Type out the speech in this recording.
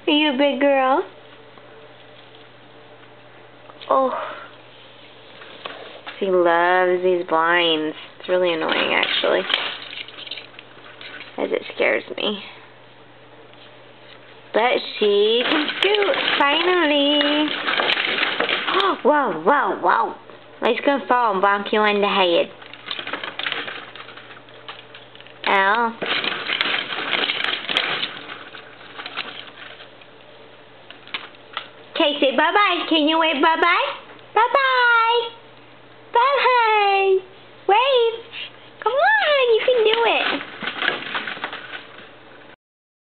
Are you a big girl? Oh. He loves these blinds. It's really annoying, actually. As it scares me. But she can scoot, finally. Whoa, whoa, whoa. He's gonna fall and bonk you in the head. Ow. Okay, say bye-bye. Can you wave bye-bye? Bye-bye.